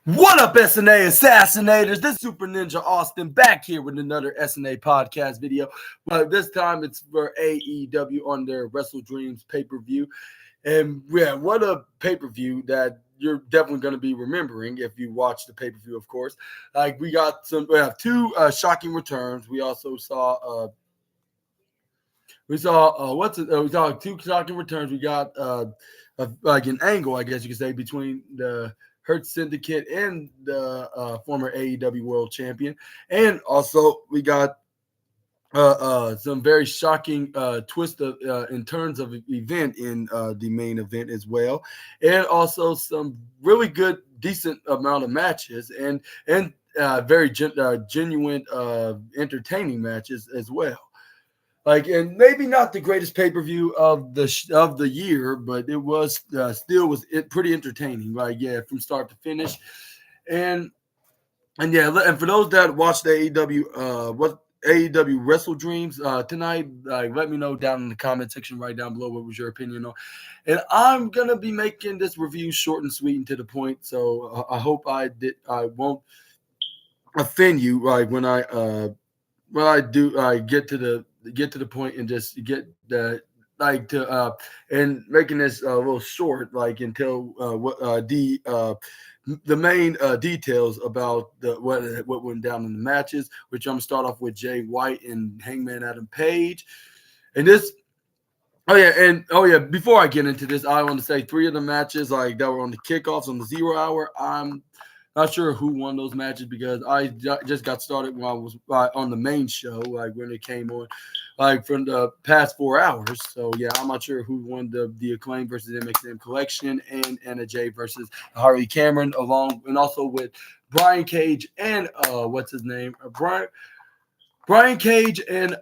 What up, SNA Assassinators? This is Super Ninja Austin back here with another SNA podcast video. This time it's for AEW on their Wrestle Dreams pay-per-view. And yeah, what a pay-per-view that you're definitely going to be remembering if you watch the pay-per-view, of course. Like we have two shocking returns. We also saw we saw two shocking returns. We got like an angle, I guess you could say, between the Hurt Syndicate and the former AEW World Champion, and also we got some very shocking twist of in terms of event in the main event as well, and also some really good, decent amount of matches and very genuine, entertaining matches as well. Like, and maybe not the greatest pay per view of the year, but it was still was it pretty entertaining. Like, yeah, from start to finish, and yeah, and for those that watched the AEW Wrestle Dreams tonight, like, let me know down in the comment section right down below what was your opinion on. And I'm gonna be making this review short and sweet and to the point, so I hope I won't offend you. Like when I do get to the point and just get the like to and making this a little short, like until what the main details about what went down in the matches, which I'm gonna start off with Jay White and Hangman Adam Page. And this before I get into this, I want to say three of the matches like that were on the kickoffs on the 0 hour. I'm not sure who won those matches because I just got started when I was on the main show, like when it came on, like from the past 4 hours. So yeah, I'm not sure who won the Acclaim versus MXM Collection and Anna Jay versus Harley Cameron, along and also with Brian Cage and what's his name, Brian Cage and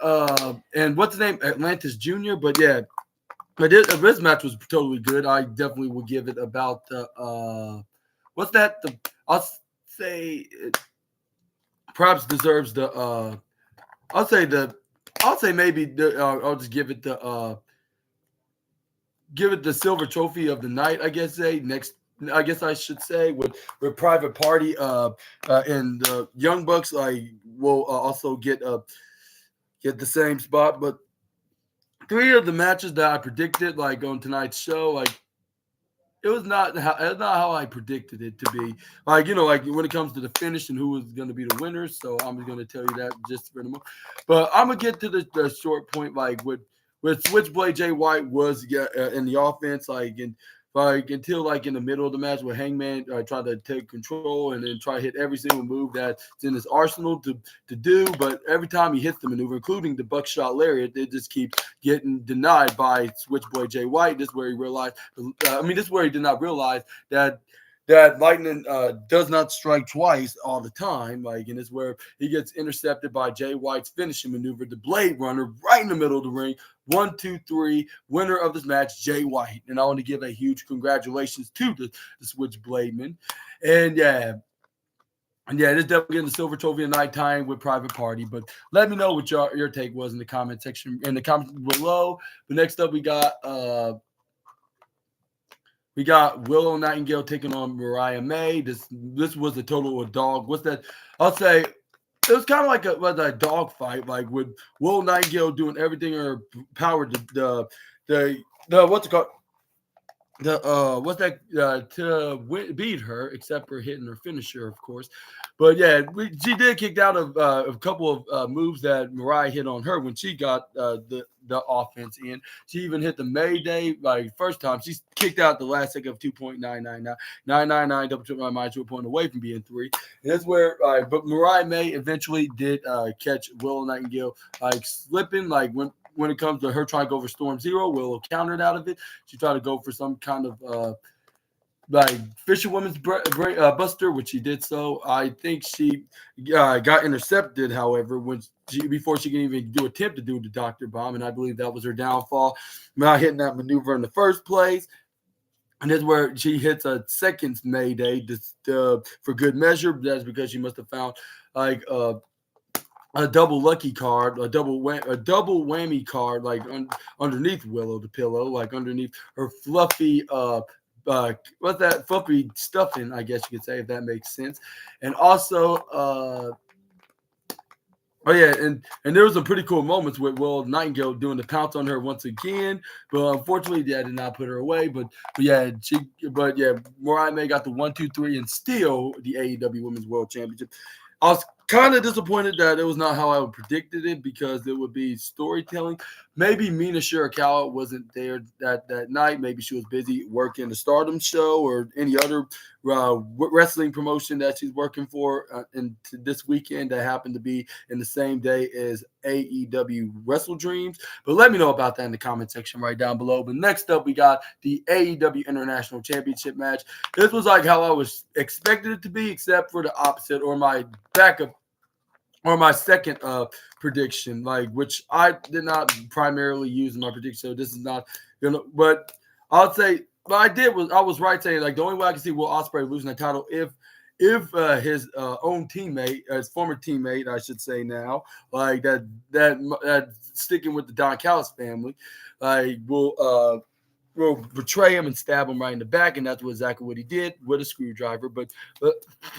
what's his name, Atlantis Jr. But yeah, but this match was totally good. I definitely will give it about what's that? I'll say it perhaps deserves the I'll say maybe I'll just give it the silver trophy of the night, I guess I should say with Private Party and the Young Bucks like will also get the same spot. But three of the matches that I predicted like on tonight's show, like it's not how I predicted it to be. Like, like when it comes to the finish and who was going to be the winners. So I'm going to tell you that just for a moment. But I'm going to get to the short point, like with Switchblade Jay White was in the offense, like until like in the middle of the match where Hangman tried to take control and then try to hit every single move that's in his arsenal to do. But every time he hits the maneuver, including the buckshot lariat, they just keep getting denied by Switchblade Jay White. This is where he realized, this is where he did not realize that lightning does not strike twice all the time. Like, and it's where he gets intercepted by Jay White's finishing maneuver, the Blade Runner, right in the middle of the ring. 1, 2, 3, winner of this match, Jay White. And I want to give a huge congratulations to the Switchblademan. And yeah, this definitely getting the silver trophy of night time with Private Party. But let me know what your take was in the comment section, in the comments below. But next up, we got Willow Nightingale taking on Mariah May. This was a total of dog. What's that? I'll say it was kind of like a dog fight, like with Willow Nightingale doing everything in her power to what's it called? To beat her, except for hitting her finisher, of course. But yeah, she did kick out of a couple of moves that Mariah hit on her when she got the offense in. She even hit the Mayday like first time. She kicked out the last second of 2.999 double trip my mind to a point away from being 3. And that's where but Mariah May eventually did catch Willow Nightingale like slipping, like when it comes to her trying to go for Storm Zero. Willow countered out of it. She tried to go for some kind of like fisherwoman's buster, which she did so. I think she got intercepted, however, before she can even attempt to do the Dr. Bomb, and I believe that was her downfall, not hitting that maneuver in the first place. And that's where she hits a second Mayday for good measure. That's because she must have found like a double lucky card, a double whammy card, like underneath Willow the pillow, like underneath her fluffy what's that fluffy stuffing, I guess you could say, if that makes sense. And also, oh yeah, and there was some pretty cool moments with Will Nightingale doing the pounce on her once again, but unfortunately, yeah, did not put her away. But yeah, Mariah May got the 1, 2, 3 and still the AEW Women's World Championship. I was kind of disappointed that it was not how I predicted it because it would be storytelling. Maybe Mina Shirakawa wasn't there that night. Maybe she was busy working the Stardom show or any other wrestling promotion that she's working for this weekend that happened to be in the same day as AEW Wrestle Dreams. But let me know about that in the comment section right down below. But next up, we got the AEW International Championship match. This was like how I was expected it to be, except for the opposite or my backup or my second prediction, like which I did not primarily use in my prediction. So this is not, but I'll say, but I was right saying like the only way I can see Will Ospreay losing the title if his own teammate, his former teammate, I should say now, like that sticking with the Don Callis family, like will betray him and stab him right in the back, and that's exactly what he did with a screwdriver. But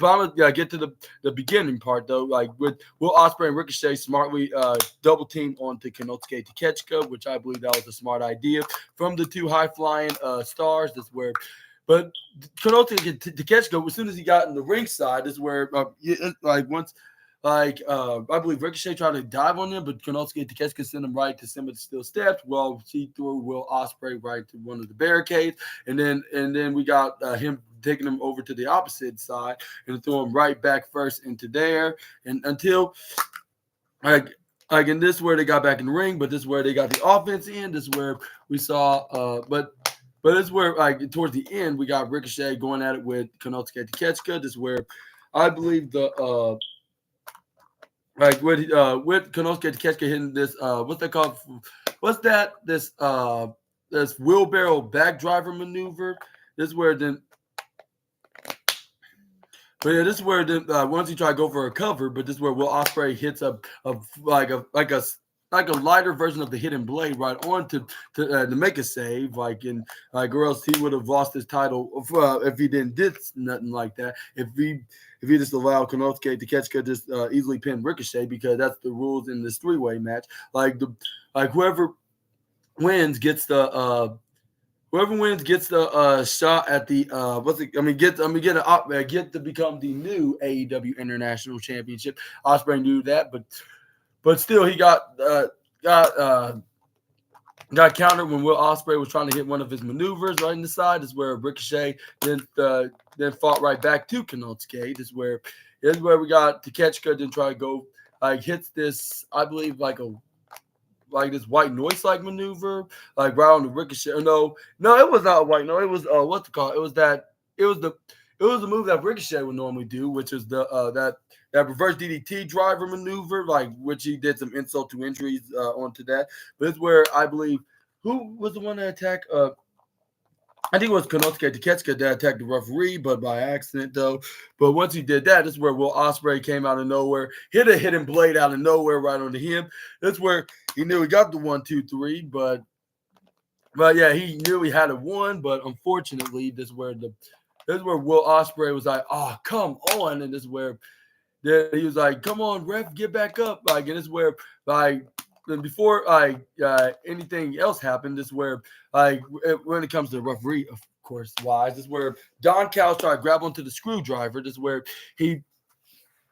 I'm gonna get to the beginning part though. Like with Will Ospreay and Ricochet smartly double teamed onto Konosuke Takeshita, which I believe that was a smart idea from the two high flying stars. That's where. But Konosuke Takeshita, as soon as he got in the ringside, is where like once. I believe Ricochet tried to dive on him, but Konosuke Takeshita sent him right to some of the steel steps. Well, he threw Will Ospreay right to one of the barricades, and then we got him taking him over to the opposite side and threw him right back first into there, and until and this is where they got back in the ring, but this is where they got the offense in. This is where we saw, but this is where towards the end we got Ricochet going at it with Konosuke Takeshita. This is where I believe the with Konosuke Takeshita hitting this what's that called? What's that? This wheelbarrow back driver maneuver. This is where then. But yeah, this is where then once he tried to go for a cover, but this is where Will Ospreay hits a lighter version of the hidden blade right on to make a save, or else he would have lost his title if he didn't did nothing like that. If he just allowed Konosuke Takeshita just easily pin Ricochet, because that's the rules in this three-way match. Whoever wins gets the shot at the get to become the new AEW International Championship. Ospreay knew that, but still, he got countered when Will Ospreay was trying to hit one of his maneuvers right in the side. This is where Ricochet then fought right back to Konosuke. This is where we got Takeshita then try to go hits this, I believe, this white noise maneuver right on the Ricochet. No, it was not a white noise. It was what's it called? It was the move that Ricochet would normally do, which is that reverse DDT driver maneuver, which he did some insult to injuries onto that. But it's where I believe who was the one that attacked. I think it was Konosuke Takeshita that attacked the referee, but by accident though. But once he did that, this is where Will Ospreay came out of nowhere, hit a hidden blade out of nowhere right onto him. That's where he knew he got the 1, 2, 3, but yeah, he knew he had a one. But unfortunately, this is where Will Ospreay was like, "Oh, come on!" And this is where he was like, "Come on, ref, get back up!" And this is where before anything else happened, this is where when it comes to the referee, of course, this is where Don Callis tried to grab onto the screwdriver. This is where he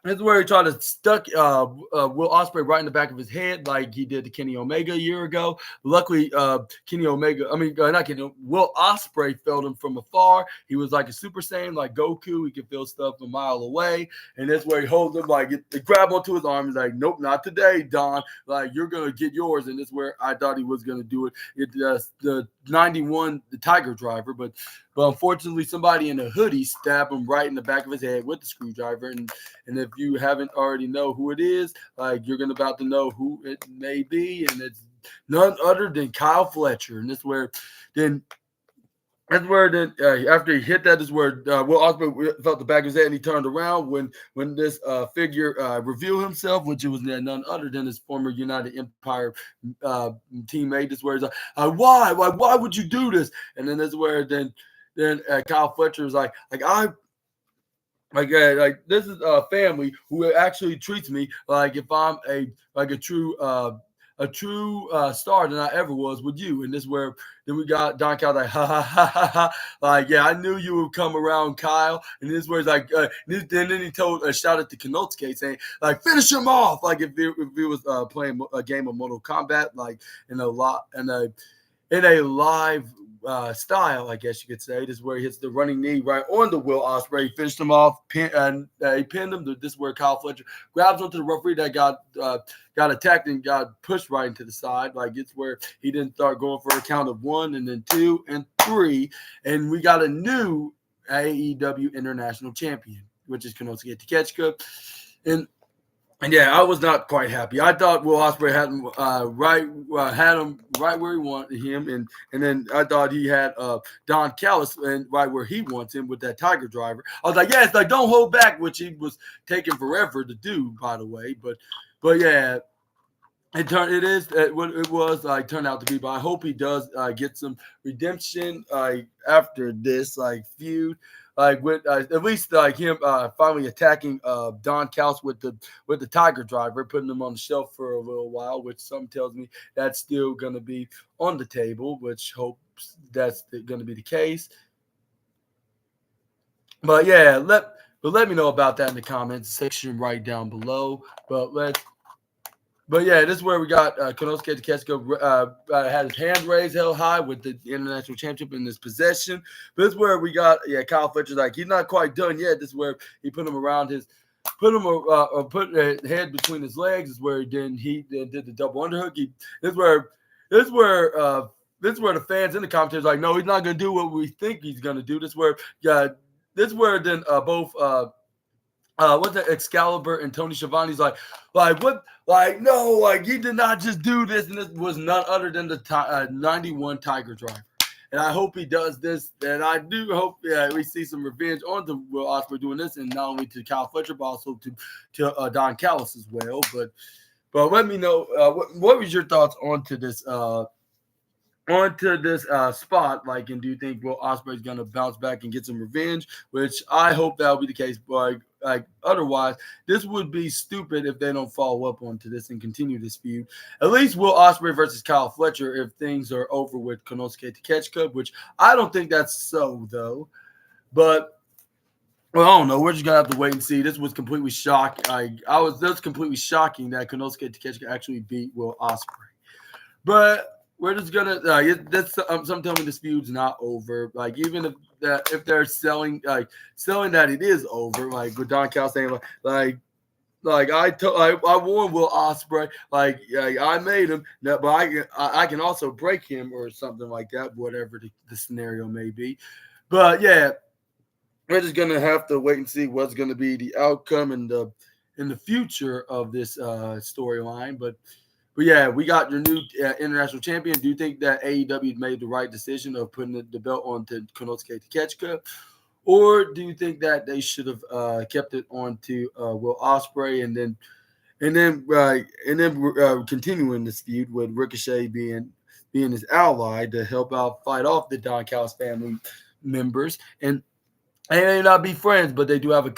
tried to stuck Will Ospreay right in the back of his head, like he did to Kenny Omega a year ago. Luckily, Will Ospreay felt him from afar. He was like a Super Saiyan, like Goku. He could feel stuff a mile away. And that's where he holds him, grab onto his arm. He's like, "Nope, not today, Don. You're going to get yours." And that's where I thought he was going to do it. The 91, the Tiger Driver. But unfortunately, somebody in a hoodie stabbed him right in the back of his head with the screwdriver. And if you haven't already know who it is, you're going to about to know who it may be. And it's none other than Kyle Fletcher. And that's where after he hit that is where Will Ospreay felt the back of his head and he turned around when this figure revealed himself, which was none other than his former United Empire teammate. This is where he's like, why would you do this? And then this is where then Kyle Fletcher was like like this is a family who actually treats me like if I'm a true star than I ever was with you. And this is where then we got Don Cal like ha ha ha ha ha, like yeah, I knew you would come around, Kyle. And this is where he's like then he told shout out to Konosuke saying like finish him off, like if he was playing a game of Mortal Kombat, like in a live style, I guess you could say. This is where he hits the running knee right on the Will Ospreay. He finished him off, and he pinned him. This is where Kyle Fletcher grabs onto the referee that got attacked and got pushed right into the side. Like it's where he didn't start going for a count of 1 and then 2 and 3, and we got a new AEW International Champion, which is Konosuke Takeshita. And yeah, I was not quite happy. I thought Will Ospreay had him right where he wanted him, and then I thought he had Don Callis and right where he wants him with that Tiger Driver. I was like, yeah, it's like don't hold back, which he was taking forever to do, by the way. But yeah, it turned out to be. But I hope he does get some redemption after this feud. Like with at least like him finally attacking Don Callis with the Tiger Driver, putting him on the shelf for a little while, which some tells me that's still going to be on the table, which hopes that's going to be the case. But yeah, let me know about that in the comments section right down below. But yeah, this is where we got Konosuke Takeshita had his hand raised held high with the International Championship in his possession. But this is where we got Kyle Fletcher's like he's not quite done yet. This is where he put his head between his legs. This is where he did the double underhook. This is where the fans in the commentators like, no, he's not going to do what we think he's going to do. This is where then both. What's that? Excalibur and Tony Schiavone's like what? Like no, like he did not just do this, and this was none other than the 91 Tiger Driver. And I hope he does this, and I do hope we see some revenge on the Will Ospreay doing this, and not only to Kyle Fletcher, but also to Don Callis as well. But let me know what was your thoughts onto this spot, like, and do you think Will Ospreay is gonna bounce back and get some revenge? Which I hope that will be the case, but like otherwise, this would be stupid if they don't follow up onto this and continue this feud. At least Will Ospreay versus Kyle Fletcher if things are over with Konosuke Takeshita, which I don't think that's so though. But well, I don't know. We're just gonna have to wait and see. This was completely shocking. That's completely shocking that Konosuke Takeshita actually beat Will Ospreay, but. We're just gonna. Some tell me this feud's not over. Like even if they're selling that it is over. Like with Don Cal saying I warned Will Ospreay. Like I made him, but I can also break him or something like that. Whatever the scenario may be. But yeah, we're just gonna have to wait and see what's gonna be the outcome in the future of this storyline. But yeah, we got your new international champion. Do you think that AEW made the right decision of putting the belt on to Konosuke Takeshita? Or do you think that they should have kept it on to Will Ospreay and then continuing this feud with Ricochet being his ally to help out fight off the Don Callis family members and they may not be friends, but they do have a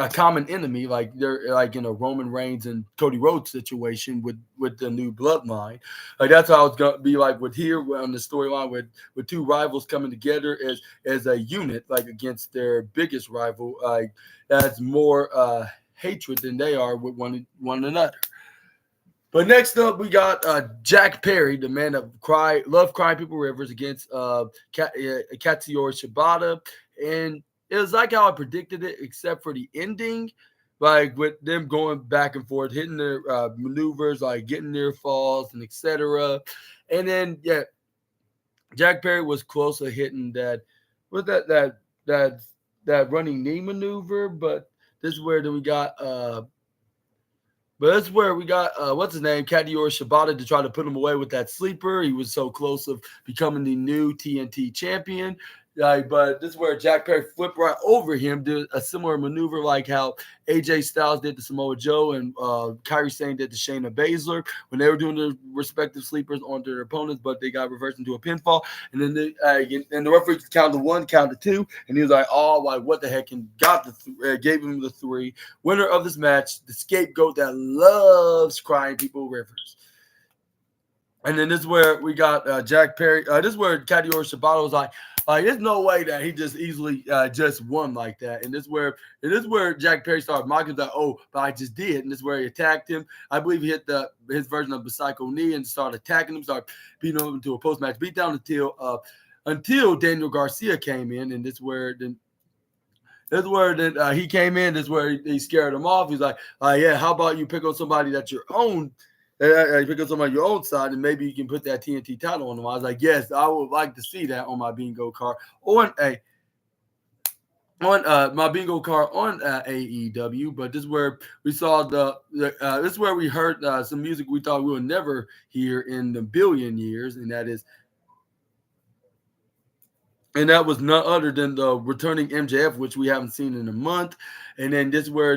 common enemy, like they're like in a Roman Reigns and Cody Rhodes situation with the new bloodline. Like that's how it's gonna be like with here on the storyline with two rivals coming together as a unit, like against their biggest rival. Like that's more hatred than they are with one another. But next up, we got Jack Perry, the man that love crying people rivers, against Katsuyori Shibata, and it was like how I predicted it, except for the ending, like with them going back and forth, hitting their maneuvers, like getting near falls and etc. And then Jack Perry was close to hitting that running knee maneuver, but this is where we got what's his name, Katsuyori Shibata, to try to put him away with that sleeper. He was so close of becoming the new TNT champion. Yeah, but this is where Jack Perry flipped right over him, did a similar maneuver like how AJ Styles did to Samoa Joe and Kyrie Sane did to Shayna Baszler when they were doing their respective sleepers onto their opponents, but they got reversed into a pinfall. And then the referee counted one, counted two, and he was like, "Oh, like what the heck?" And gave him the three. Winner of this match, the scapegoat that loves crying people rivers. And then this is where we got Jack Perry. This is where Kazuchika Shibata was like, there's no way that he just easily just won like that. And this is where Jack Perry started mocking that. Oh, but I just did. And this is where he attacked him. I believe he hit his version of the psycho knee and started attacking him, started beating him into a post match beatdown until Daniel Garcia came in. And this is where he came in. This is where he scared him off. He's like, yeah, how about you pick on somebody that's your own? Pick up somebody on your own side, and maybe you can put that TNT title on them. I was like, yes, I would like to see that on my bingo card on my bingo card on AEW. But this is where we saw this is where we heard some music we thought we would never hear in the billion years, and that was none other than the returning MJF, which we haven't seen in a month. And then this is where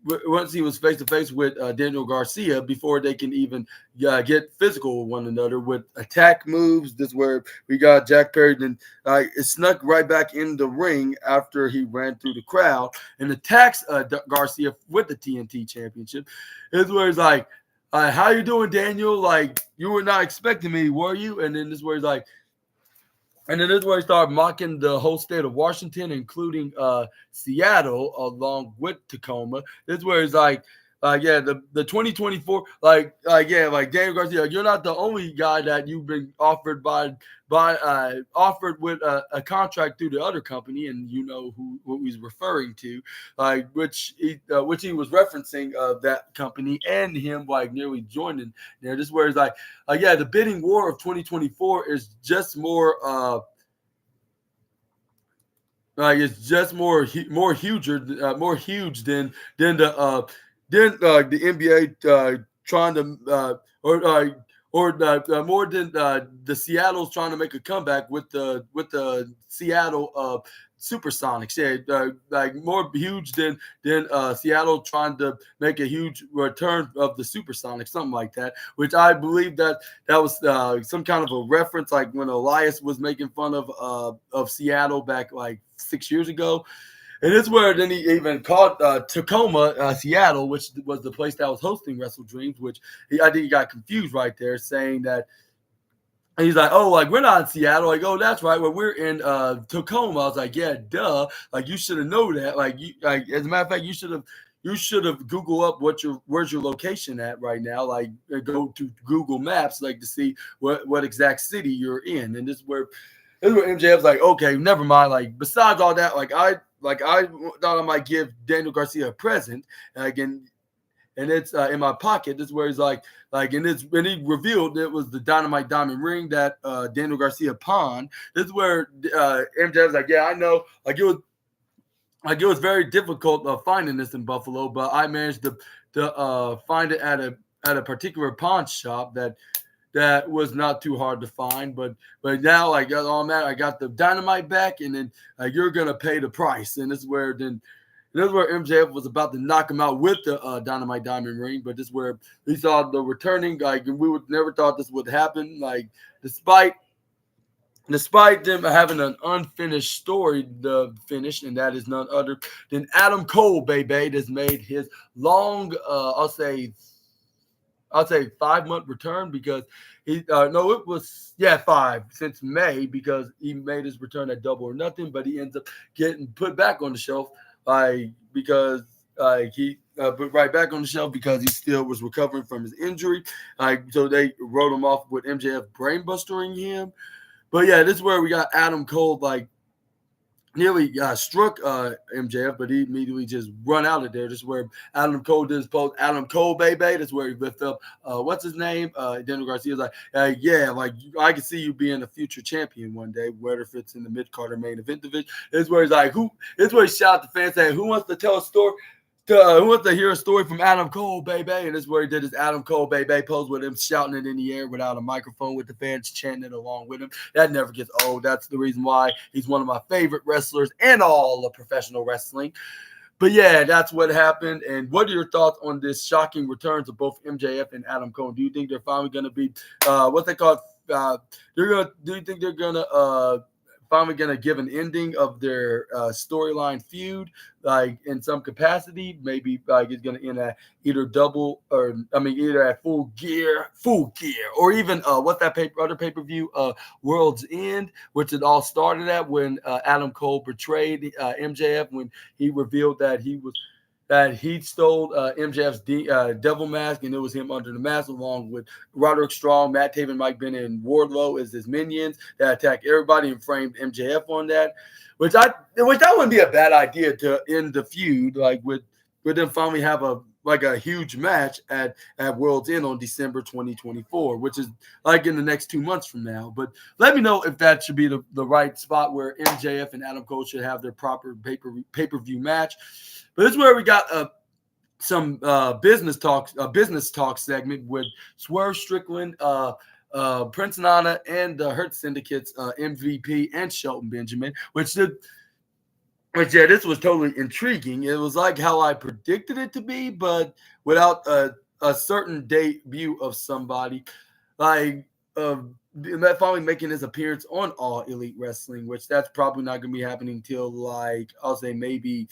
once he was face to face with Daniel Garcia, before they can even get physical with one another with attack moves. This is where we got Jack Perry then it snuck right back in the ring after he ran through the crowd and attacks Garcia with the TNT Championship. This is where he's like, "How you doing, Daniel? Like you were not expecting me, were you?" And then this is where he's like. And then this is where he started mocking the whole state of Washington, including Seattle, along with Tacoma. This is where he's like, yeah, the 2024, like Daniel Garcia, you're not the only guy that you've been offered offered with a contract through the other company, and you know who he's referring to, which he was referencing that company and him like nearly joining there. This is where he's like, yeah, the bidding war of 2024 is just more it's just more huge than the NBA trying to more than the Seattle's trying to make a comeback with the Seattle Supersonics. Yeah, like more huge than Seattle trying to make a huge return of the Supersonics, something like that. Which I believe that was some kind of a reference, like when Elias was making fun of Seattle back like 6 years ago. And it's where then he even called Tacoma, Seattle, which was the place that was hosting Wrestle Dreams, which I think he got confused right there, saying that. And he's like, oh, like we're not in Seattle. Like, oh, that's right. Well, we're in Tacoma. I was like, yeah, duh. Like you should have known that. Like as a matter of fact, you should have Google up where's your location at right now. Like go to Google Maps, like to see what exact city you're in. And this is where MJF's like, okay, never mind. Like besides all that, I thought I might give Daniel Garcia a present, and it's in my pocket. This is where he's like, and he revealed it was the Dynamite Diamond ring that Daniel Garcia pawned. This is where MJF's like, yeah, I know. It was very difficult finding this in Buffalo, but I managed to find it at a particular pawn shop that was not too hard to find, but now I got all that. I got the Dynamite back, and then you're gonna pay the price. And this is where MJF was about to knock him out with the Dynamite Diamond ring, but this is where we saw the returning. Like we would never thought this would happen. Like despite them having an unfinished story to finish, and that is none other than Adam Cole, baby, that's made his long, I'll say 5-month return, because it was 5 since May, because he made his return at Double or Nothing, but he ends up getting put back on the shelf because he put right back on the shelf because he still was recovering from his injury. So they wrote him off with MJF brainbustering him. But yeah, this is where we got Adam Cole nearly struck MJF, but he immediately just run out of there. This is where Adam Cole did his post. Adam Cole, baby. That's where he lifted up. What's his name? Daniel Garcia's like, yeah, like I can see you being a future champion one day, whether if it's in the mid-card or main event division. This is where he's like, this is where he shot the fans saying, who wants to tell a story? who wants to hear a story from Adam Cole, baby? And this is where he did his Adam Cole, baby pose with him shouting it in the air without a microphone with the fans chanting it along with him. That never gets old. That's the reason why he's one of my favorite wrestlers in all of professional wrestling. But yeah, that's what happened. And what are your thoughts on this shocking returns of both MJF and Adam Cole? Do you think they're finally going to be what they call? Do you think they're going to finally going to give an ending of their storyline feud, like in some capacity? Maybe like it's going to end at either either at full gear, or even what's that other pay-per-view, World's End, which it all started at when Adam Cole betrayed MJF when he revealed that he stole MJF's devil mask, and it was him under the mask, along with Roderick Strong, Matt Taven, Mike Bennett, and Wardlow as his minions that attacked everybody and framed MJF on that. Which that wouldn't be a bad idea to end the feud, like with them finally have a huge match at World's End on December 2024, which is like in the next 2 months from now. But let me know if that should be the right spot where MJF and Adam Cole should have their proper pay-per-view match. But this is where we got some business talk segment with Swerve Strickland, Prince Nana, and the Hurt Syndicate's MVP and Shelton Benjamin, this was totally intriguing. It was like how I predicted it to be, but without a certain debut of somebody like finally making his appearance on All Elite Wrestling, which that's probably not going to be happening till I'll say maybe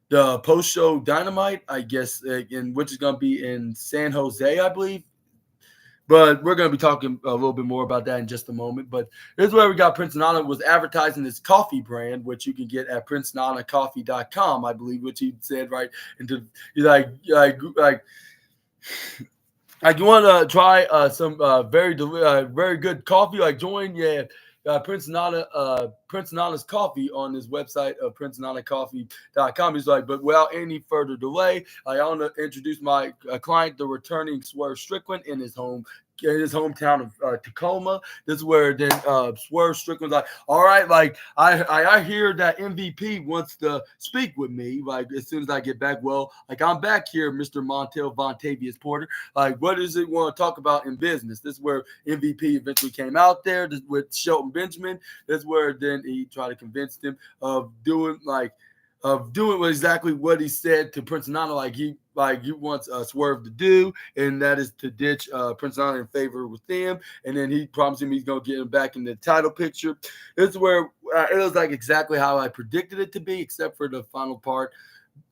the post-show Dynamite, I guess, which is going to be in San Jose, I believe. But we're going to be talking a little bit more about that in just a moment. But here's where we got Prince Nana was advertising his coffee brand, which you can get at princenanacoffee.com, I believe, which he said right into you want to try some very good coffee, join Prince Nana's coffee on his website of princenanacoffee.com. He's like, but without any further delay, I want to introduce my client, the returning Swerve Strickland, in his hometown of Tacoma. This is where then Swerve Strickland's like, all right, I hear that MVP wants to speak with me, as soon as I get back. Well, I'm back here, Mr. Montel Vontavious Porter. What does it want to talk about in business? This is where MVP eventually came out there with Shelton Benjamin. This is where then he tried to convince him of doing exactly what he said to Prince Nana, he wants Swerve to do, and that is to ditch Prince Nana in favor with them. And then he promised him he's going to get him back in the title picture. This is where it was exactly how I predicted it to be, except for the final part.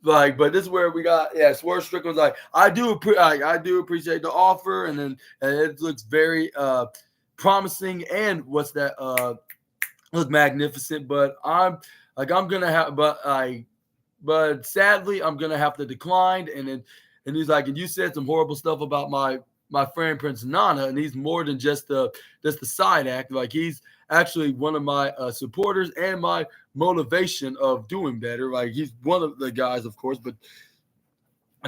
But this is where we got Swerve Strickland's I do appreciate the offer, and it looks very promising, and look magnificent. But but sadly, I'm gonna have to decline. And he's like, and you said some horrible stuff about my friend Prince Nana, and he's more than just the side act. He's actually one of my supporters and my motivation of doing better. He's one of the guys, of course, and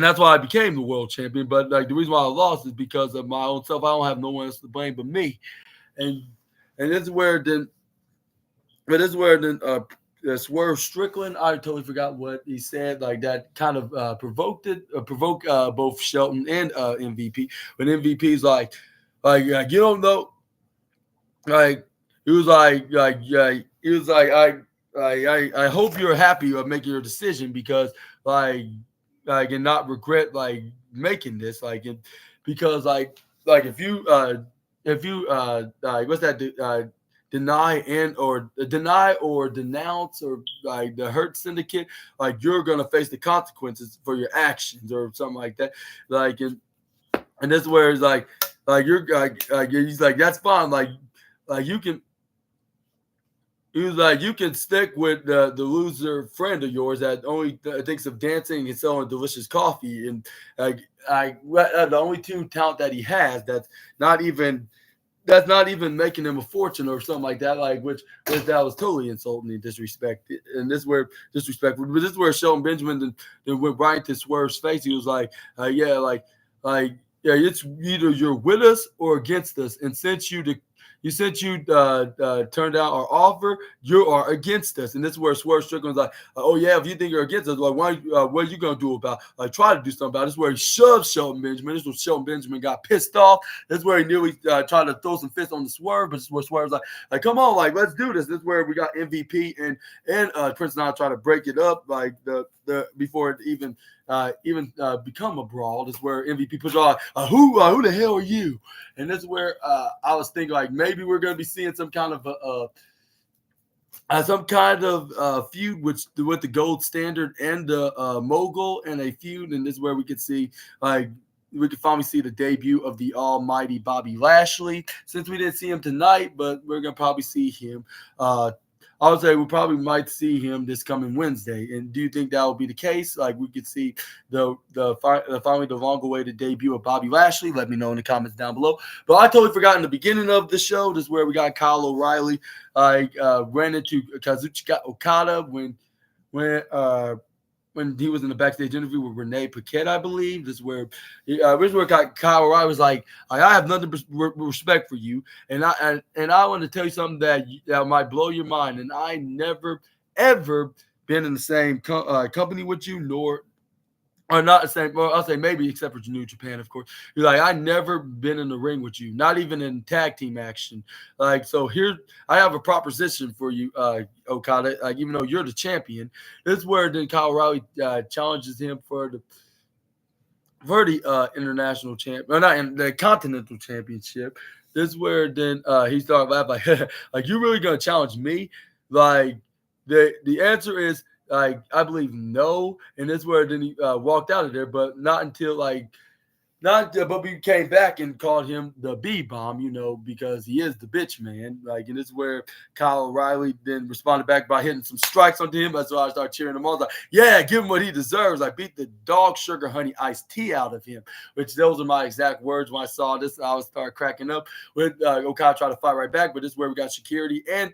that's why I became the world champion. But the reason why I lost is because of my own self. I don't have no one else to blame but me. And this is where then. But this is where then Swerve Strickland, I totally forgot what he said. That kind of provoked both Shelton and MVP. When MVP's you don't know, he was I hope you're happy of making your decision, because and not regret making this because if you what's that deny or denounce or the Hurt Syndicate, you're gonna face the consequences for your actions or something like that. And this is where it's he's that's fine. You can. He was you can stick with the loser friend of yours that only thinks of dancing and selling delicious coffee, and the only two talent that he has that's not even making him a fortune or something like that. Which that was totally insulting and disrespected. And this is where disrespectful. But this is where Shelton Benjamin then went right to Swerve's face. He was it's either you're with us or against us. And since you since you turned down our offer, you are against us. And this is where Swerve Strickland's like, oh yeah, if you think you're against us, like what are you gonna do about? Like try to do something about it. This is where he shoved Shelton Benjamin. This is where Shelton Benjamin got pissed off. This is where he knew he tried to throw some fists on the Swerve, but this is where Swerve's like, come on, like let's do this. This is where we got MVP and Prince Nana try to break it up, like the before it even become a brawl. This is where MVP puts on who the hell are you? And this is where I was thinking like maybe we're going to be seeing some kind of feud with the Gold Standard and the Mogul, and a feud. And this is where we could see like we could finally see the debut of the almighty Bobby Lashley. Since we didn't see him tonight, but we're gonna probably see him. I would say we probably might see him this coming Wednesday. And do you think that will be the case? Like we could see finally the long-awaited debut of Bobby Lashley? Let me know in the comments down below. But I totally forgot in the beginning of the show, this is where we got Kyle O'Reilly ran into Kazuchika Okada when he was in the backstage interview with Renee Paquette, I believe. This is where Kyle O'Reilly was like, I have nothing but respect for you. And I want to tell you something that might blow your mind. And I never, ever been in the same company with you, or not the same. Well, I'll say maybe except for New Japan, of course. You're like, I never been in the ring with you, not even in tag team action. Like, so here I have a proposition for you, Okada. Like, even though you're the champion, this is where then Kyle O'Reilly challenges him for the international champ, or not in the Continental Championship. This is where then he started laughing like you really gonna challenge me? Like the answer is. Like I believe no, and that's where then he walked out of there, but not until but we came back and called him the B-bomb, because he is the bitch man. Like, and this is where Kyle O'Reilly then responded back by hitting some strikes onto him. That's why I started cheering him on. Like, yeah, give him what he deserves. I beat the dog sugar honey iced tea out of him, which those are my exact words. When I saw this, I was start cracking up with Okada trying to fight right back. But this is where we got security and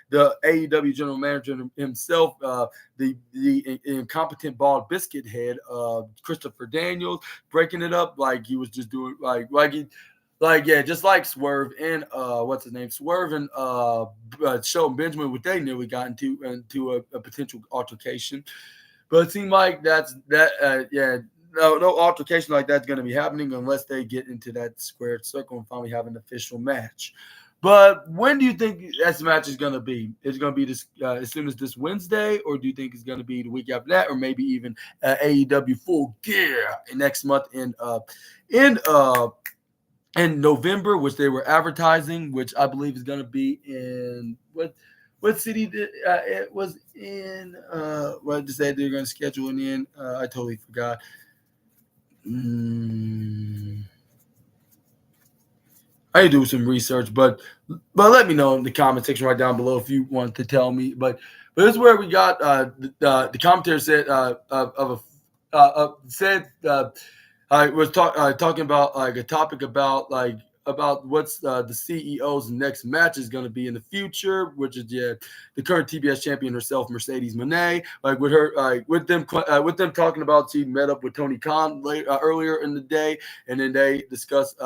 the AEW general manager himself, the incompetent bald biscuit head, Christopher Daniels, breaking it up like he was just doing just like Swerve and what's his name, Swerve and Shelton Benjamin, what they nearly got into a potential altercation. But it seemed like no altercation like that's going to be happening unless they get into that squared circle and finally have an official match. But when do you think this match is going to be? Is it going to be this as soon as this Wednesday, or do you think it's going to be the week after that, or maybe even AEW Full Gear next month in November, which they were advertising, which I believe is going to be in what city it was in? What did they say they're going to schedule it in? I totally forgot. I need to do some research, but let me know in the comment section right down below if you want to tell me. But this is where we got the commentator said I was talking about like a topic about what's the CEO's next match is going to be in the future, which is the current TBS champion herself, Mercedes Moné. Like with her, with them talking about she met up with Tony Khan earlier in the day, and then they discussed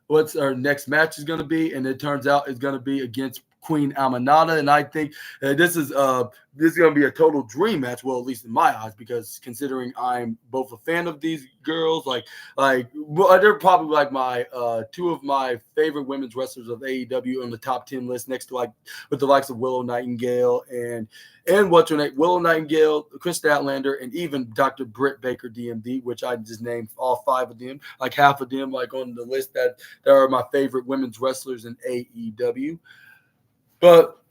what's our next match is going to be, and it turns out it's going to be against Queen Aminata, and I think this is going to be a total dream match. Well, at least in my eyes, because considering I'm both a fan of these girls, they're probably like my two of my favorite women's wrestlers of AEW on the top 10 list, next to with the likes of Willow Nightingale and what's her name, Willow Nightingale, Chris Statlander, and even Dr. Britt Baker, DMD, which I just named all five of them, like half of them, like on the list that are my favorite women's wrestlers in AEW. But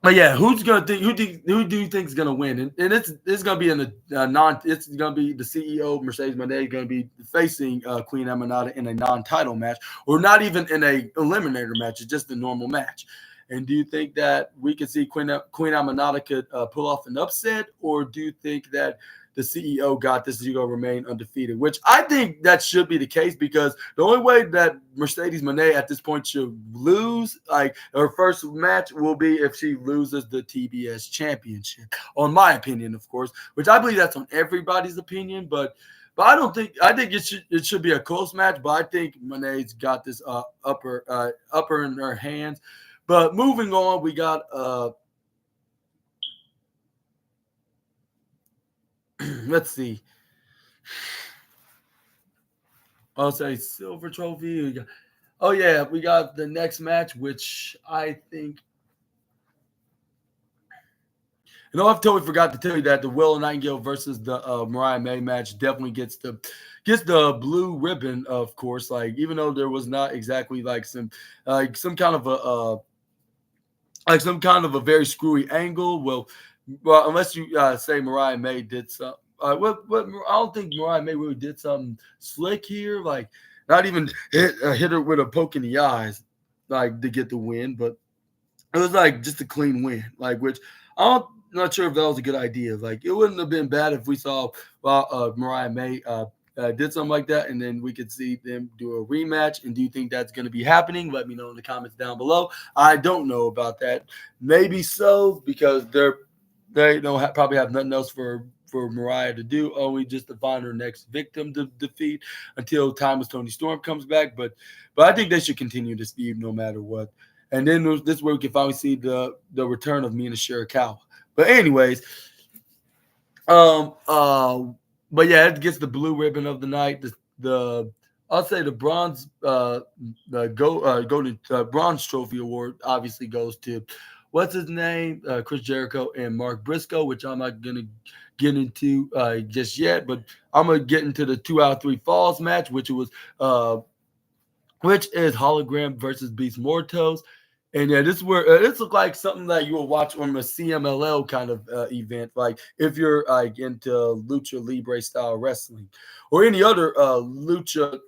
yeah, who do you think is gonna win? And it's gonna be it's gonna be the CEO Mercedes Moné gonna be facing Queen Aminata in a non-title match, or not even in a eliminator match. It's just a normal match. And do you think that we could see Queen Aminata could pull off an upset, or do you think that the CEO got this, is going to remain undefeated? Which I think that should be the case, because the only way that Mercedes Moné at this point should lose, like her first match, will be if she loses the TBS championship. On my opinion, of course, which I believe that's on everybody's opinion, but But I think it should be a close match. But I think Monet's got this upper in her hands. But moving on, we got let's see. I'll say silver trophy. Oh yeah, we got the next match, which I think. You know, I've totally forgot to tell you that the Willow Nightingale versus the Mariah May match definitely gets the blue ribbon, of course. Like, even though there was not exactly like some kind of a very screwy angle. Well, unless you say Mariah May did some. What I don't think Mariah May really did something slick here. Like, not even hit her with a poke in the eyes, like, to get the win. But it was like just a clean win, like, which I'm not sure if that was a good idea. Like, it wouldn't have been bad if we saw Mariah May did something like that, and then we could see them do a rematch. And do you think that's going to be happening? Let me know in the comments down below. I don't know about that. Maybe so, because they don't probably have nothing else for Mariah to do, only just to find her next victim to defeat until Timeless Tony Storm comes back. But I think they should continue this feud no matter what. And then this is where we can finally see the return of Mina Shirakawa. But anyways, but yeah, it gets the blue ribbon of the night. The I'll say the bronze golden bronze trophy award obviously goes to what's his name, Chris Jericho and Mark Briscoe, which I'm not gonna get into just yet, but I'm gonna get into the 2 out of 3 falls match, which is Hologram versus Beast Mortos. And yeah, this is where this looks like something that you will watch on a CMLL kind of event, like if you're like into lucha libre style wrestling, or any other lucha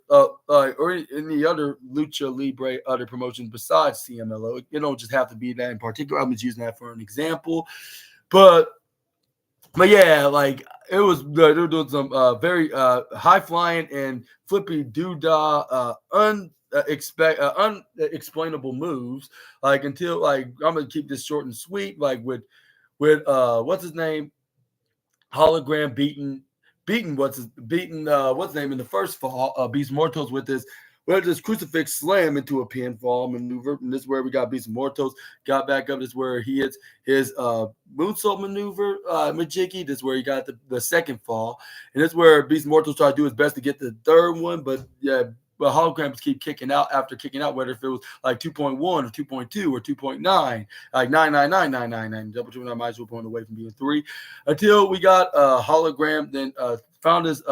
libre other promotions besides CMLL. You don't just have to be that in particular. I'm just using that for an example, but yeah, like it was they were doing some very high flying and flippy doodah unexplainable moves, like, until, like, I'm gonna keep this short and sweet, like with what's his name, Hologram beating what's his name in the first fall, Beast Mortos with this crucifix slam into a pinfall maneuver. And this is where we got Beast Mortos got back up. This is where he hits his moonsault maneuver, Majiki. This is where he got the second fall. And this is where Beast Mortos tried to do his best to get the third one. But yeah, but holograms keep kicking out after kicking out, whether if it was like 2.1 or 2.2 or 2.9, like 99999, double 2, I might as well point away from being 3, until we got a hologram, then found his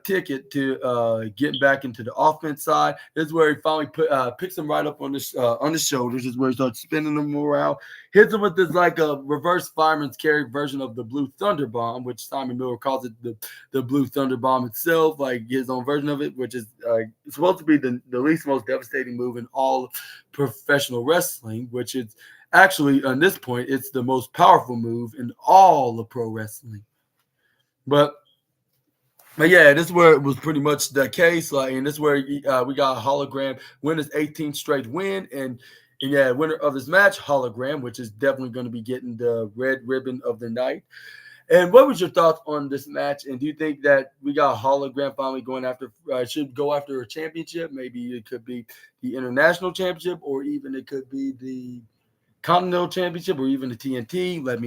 ticket to getting back into the offense side. This is where he finally picks him right up on the shoulders. This is where he starts spinning him around, hits him with this like a reverse fireman's carry version of the Blue Thunder Bomb, which Simon Miller calls it the Blue Thunder Bomb itself, like his own version of it, which is supposed to be the least most devastating move in all professional wrestling, which is actually, on this point, it's the most powerful move in all of pro wrestling. But yeah, this is where it was pretty much the case. Like, and this is where we got a hologram win his 18th straight win, and yeah, winner of this match, hologram, which is definitely going to be getting the red ribbon of the night. And what was your thoughts on this match? And do you think that we got a hologram finally going after should go after a championship? Maybe it could be the international championship, or even it could be the Continental Championship, or even the TNT. Let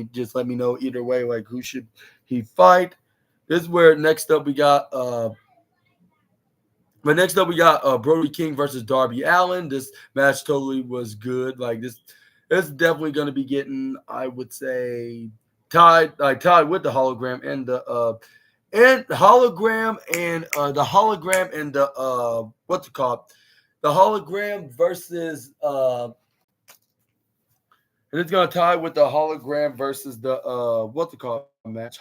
me know either way. Like, who should he fight? This is where next up we got Brody King versus Darby Allin. This match totally was good. Like, this is definitely going to be getting, I would say, tied with the hologram and the what's it called? The hologram versus and it's going to tie with the hologram versus the what's it called match?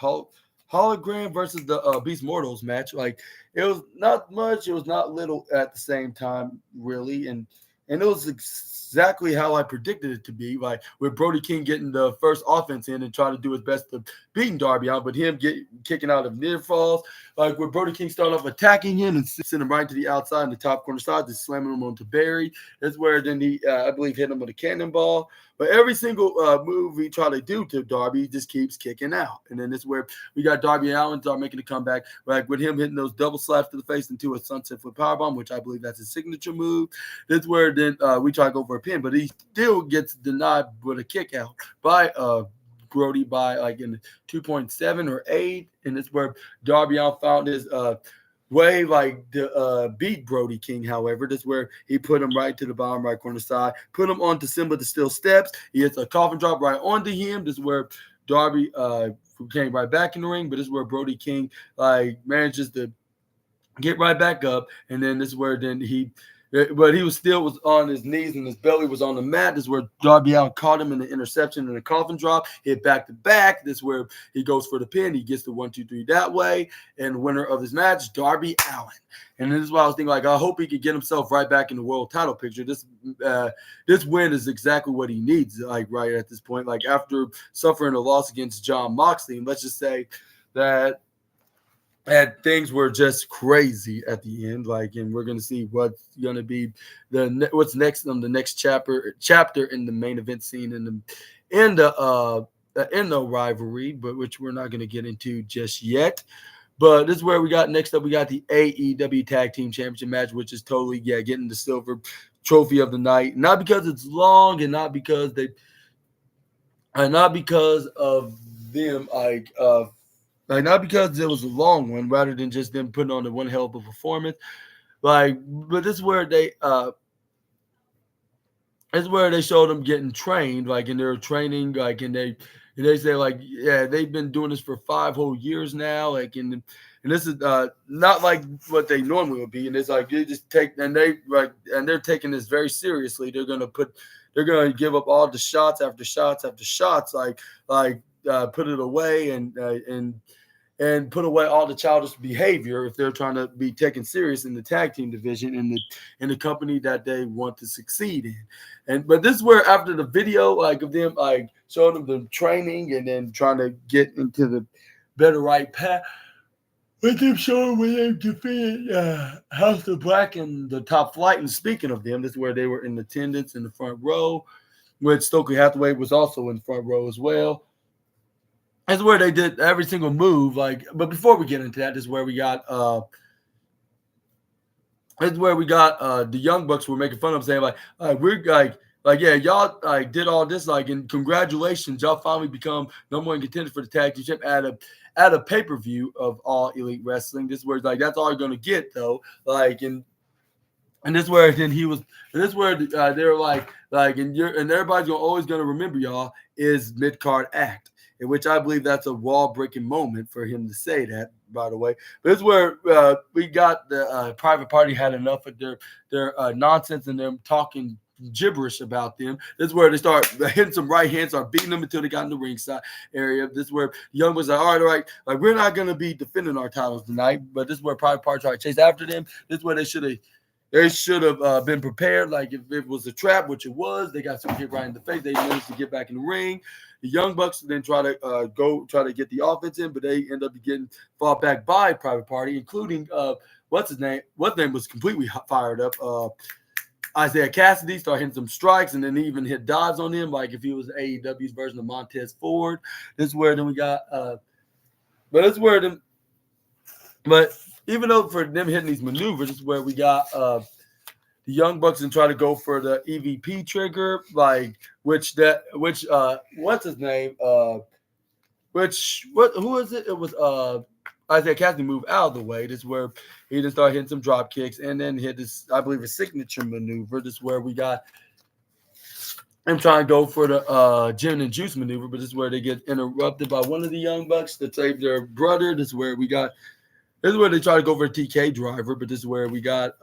Hologram versus the Beast Mortals match. Like, it was not much, it was not little at the same time, really, and it was exactly how I predicted it to be. Like, with Brody King getting the first offense in and trying to do his best to beating Darby out, but him kicking out of near falls. Like, with Brody King starting off attacking him and sending him right to the outside in the top corner side, just slamming him onto Barry. That's where then he, I believe, hit him with a cannonball. But every single move we try to do to Darby, he just keeps kicking out. And then this is where we got Darby Allin start making a comeback, like with him hitting those double slaps to the face into a sunset flip powerbomb, which I believe that's his signature move. This is where then we try to go for a pin, but he still gets denied with a kick out by Brody by like in 2.7 or 8. And it's where Darby Allin found his way like to beat Brody King. However, this is where he put him right to the bottom right corner side, put him onto Simba the Steel Steps. He hits a coffin drop right onto him. This is where Darby came right back in the ring, but this is where Brody King like manages to get right back up. And then this is where then but he was on his knees and his belly was on the mat. This is where Darby Allin caught him in the interception and the coffin drop, hit back to back. This is where he goes for the pin. He gets the 1, 2, 3 that way. And the winner of his match, Darby Allin. And this is why I was thinking, like, I hope he could get himself right back in the world title picture. This win is exactly what he needs, like, right at this point. Like, after suffering a loss against Jon Moxley, and let's just say that things were just crazy at the end, like, and we're gonna see what's gonna be what's next on the next chapter in the main event scene in the rivalry, but which we're not gonna get into just yet. But this is where we got next up. We got the AEW Tag Team Championship match, which is totally getting the silver trophy of the night, not because it's long and not because of them not because it was a long one, rather than just them putting on the one hell of a performance. Like, but this is where they showed them getting trained, like, in their training, like, and they say, like, yeah, they've been doing this for 5 whole years now, like, and this is not like what they normally would be, and it's like they just they're taking this very seriously. They're gonna give up all the shots after shots after shots, put it away and put away all the childish behavior if they're trying to be taken serious in the tag team division in the company that they want to succeed in. But this is where, after the video, like, of them like showing them the training and then trying to get into the better right path, with them showing when they defeated House of Black in the Top Flight. And speaking of them, this is where they were in attendance in the front row, which Stokely Hathaway was also in the front row as well. That's where they did every single move. Like, but before we get into that, this is where we got the Young Bucks were making fun of them, saying we're yeah, y'all did all this, and congratulations, y'all finally become number 1 contender for the tag team champ at a pay-per-view of All Elite Wrestling. This is where that's all you're gonna get though. And this is where then they were and everybody's always gonna remember y'all is mid-card act. In which I believe that's a wall-breaking moment for him to say that, by the way. But this is where we got the Private Party had enough of their nonsense and them talking gibberish about them. This is where they start hitting some right hands, start beating them until they got in the ringside area. This is where Young was like, all right, like, we're not going to be defending our titles tonight. But this is where Private Party tried to chase after them. This is where they should have been prepared. Like, if it was a trap, which it was, they got some hit right in the face. They managed to get back in the ring. The Young Bucks then try to get the offense in, but they end up getting fought back by Private Party, including what's his name? What name was completely fired up? Isaiah Cassidy started hitting some strikes, and then he even hit dives on him, like if he was AEW's version of Montez Ford. This is where then we got, but even though for them hitting these maneuvers, this is where we got the Young Bucks and try to go for the EVP trigger, what's his name? Who is it? It was Isaiah Cassidy moved out of the way. This is where he just started hitting some drop kicks and then hit this, I believe, a signature maneuver. This is where we got him trying to go for the gin and juice maneuver, but this is where they get interrupted by one of the Young Bucks to save their brother. This is where they try to go for a TK driver, but this is where we got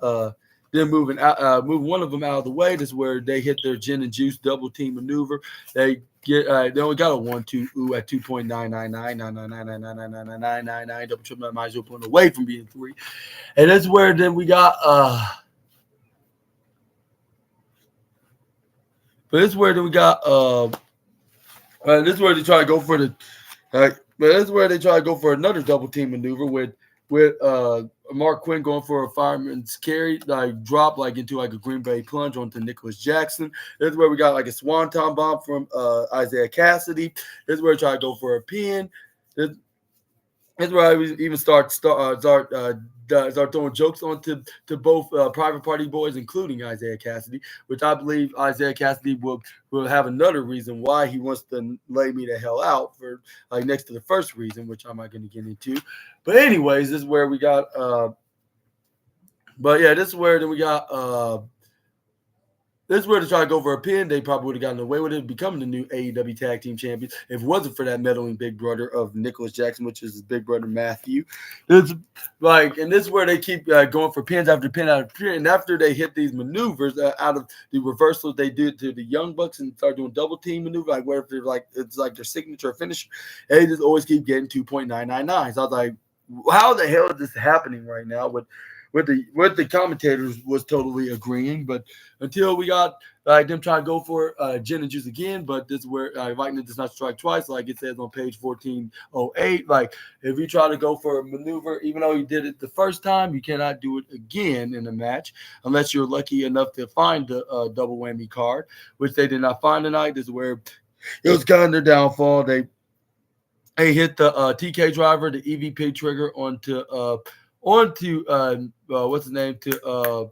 them move one of them out of the way. This is where they hit their gin and juice double team maneuver. They only got a 1-2 at 2.99999999999 double triple might as well put away from being 3. And that's where then we got this is where they try to go for the but this is where they try to go for another double team maneuver with with Mark Quinn going for a fireman's carry, like drop like into like a Green Bay plunge onto Nicholas Jackson. This is where we got like a swanton bomb from Isaiah Cassidy. This is where we try to go for a pin. This is where I even start throwing jokes onto to both Private Party boys, including Isaiah Cassidy, which I believe Isaiah Cassidy will have another reason why he wants to lay me the hell out for like next to the first reason, which I'm not going to get into. But anyways, this is where we got. But yeah, this is where then we got. This is where to try to go for a pin. They probably would have gotten away with it, becoming the new AEW Tag Team Champions if it wasn't for that meddling big brother of Nicholas Jackson, which is his big brother Matthew. It's like, and this is where they keep going for pins after pin after pin. And after they hit these maneuvers out of the reversals they did to the Young Bucks and start doing double team maneuver, like where if they're like it's like their signature finish, they just always keep getting 2.999. So I was like, how the hell is this happening right now? With the commentators was totally agreeing, but until we got them trying to go for gin and juice again, but this is where Lightning does not strike twice, like it says on page 1408. Like if you try to go for a maneuver, even though you did it the first time, you cannot do it again in a match unless you're lucky enough to find the double whammy card, which they did not find tonight. This is where it was kind of their downfall. They hit the TK driver, the EVP trigger onto what's his name to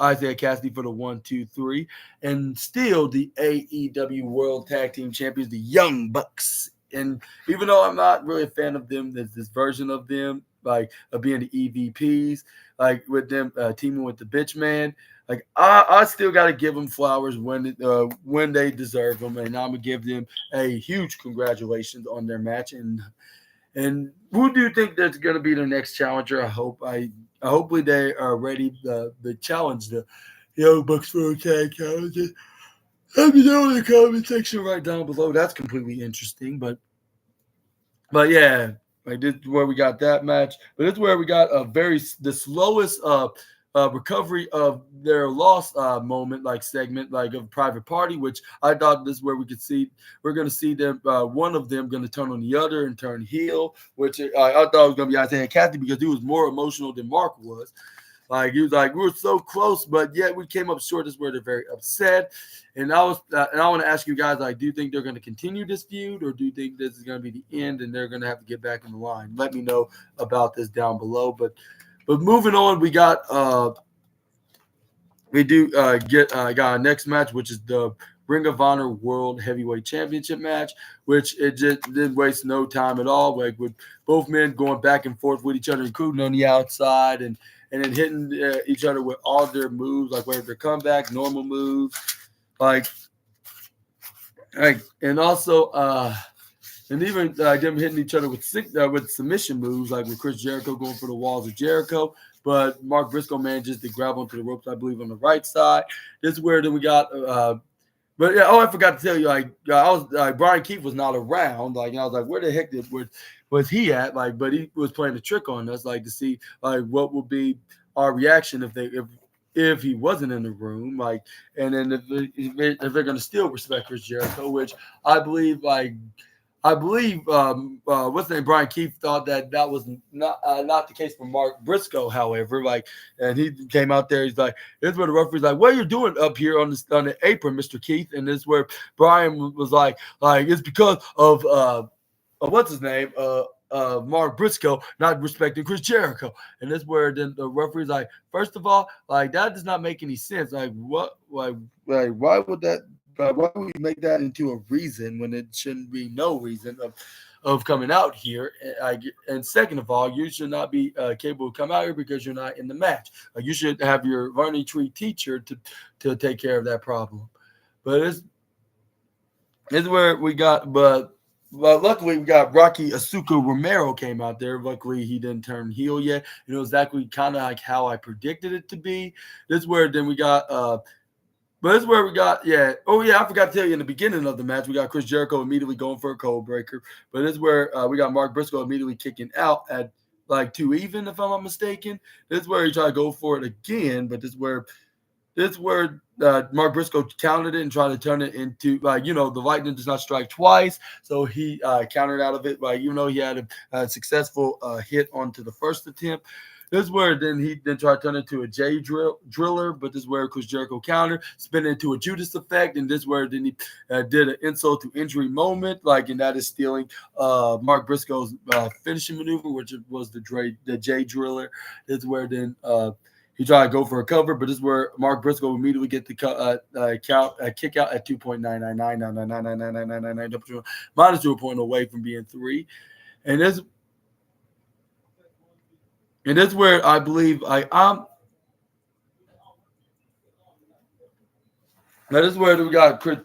Isaiah Cassidy for the 1-2-3, and still the AEW World Tag Team Champions, the Young Bucks. And even though I'm not really a fan of them, there's this version of them like of being the EVPs, like with them teaming with the Bitch Man. Like I still got to give them flowers when they deserve them, and I'm gonna give them a huge congratulations on their match. And who do you think that's going to be their next challenger? Hopefully they are ready to challenge the Young Bucks for a tag challenger. Let me know in the comment section right down below. That's completely interesting, but yeah, like this is where we got that match. But this is where we got the slowest recovery of their loss moment, like segment, like of Private Party, which I thought this is where we're going to see them, one of them going to turn on the other and turn heel, which I thought was going to be Isaiah Cassidy because he was more emotional than Mark was. Like he was like, we were so close, but yet we came up short. This is where they're very upset. And I want to ask you guys, like, do you think they're going to continue this feud, or do you think this is going to be the end and they're going to have to get back in the line? Let me know about this down below. But moving on, we got got our next match, which is the Ring of Honor World Heavyweight Championship match, which it just didn't waste no time at all. Like with both men going back and forth with each other, including on the outside, and then hitting each other with all their moves, like whether they're comeback, normal moves, like and also and even them hitting each other with submission moves, like with Chris Jericho going for the walls of Jericho. But Mark Briscoe manages to grab onto the ropes, I believe, on the right side. This is where then we got but yeah, I forgot to tell you, like I was Brian Keith was not around. Like I was like, where the heck was he at? Like, but he was playing a trick on us, like to see like what would be our reaction if he wasn't in the room, like, and then if they're gonna still respect Chris Jericho, which I believe what's the name? Brian Keith thought that was not the case for Mark Briscoe. However, like, and he came out there. He's like, "This is where the referee's like, what are you doing up here on the apron, Mr. Keith?" And this is where Brian was like it's because of what's his name? Mark Briscoe not respecting Chris Jericho. And this is where then the referee's like, first of all, like that does not make any sense. Like what? Like why would that? Why would we make that into a reason when it shouldn't be no reason of coming out here? And second of all, you should not be capable to come out here because you're not in the match. You should have your learning tree teacher to take care of that problem. But it's where we got, but luckily we got Rocky Asuka Romero came out there. Luckily he didn't turn heel yet. It was exactly kind of like how I predicted it to be. This is where then we got but this is where we got, yeah. Oh, yeah, I forgot to tell you in the beginning of the match, we got Chris Jericho immediately going for a code breaker. But this is where we got Mark Briscoe immediately kicking out at like 2 even, if I'm not mistaken. This is where he tried to go for it again. But this is this where Mark Briscoe countered it and tried to turn it into the lightning does not strike twice, so he countered out of it. Even though he had a successful hit onto the first attempt. This is where then he tried to turn it into a driller, but this is where Chris Jericho countered, spin it into a Judas effect, and this is where then he did an insult to injury moment, and that is stealing Mark Briscoe's finishing maneuver, which was the J driller. This is where then he tried to go for a cover, but this is where Mark Briscoe immediately get the kick out at 2.9999999999 minus 0.0 away from being 3, and this. And that's where I believe That is where we got Chris,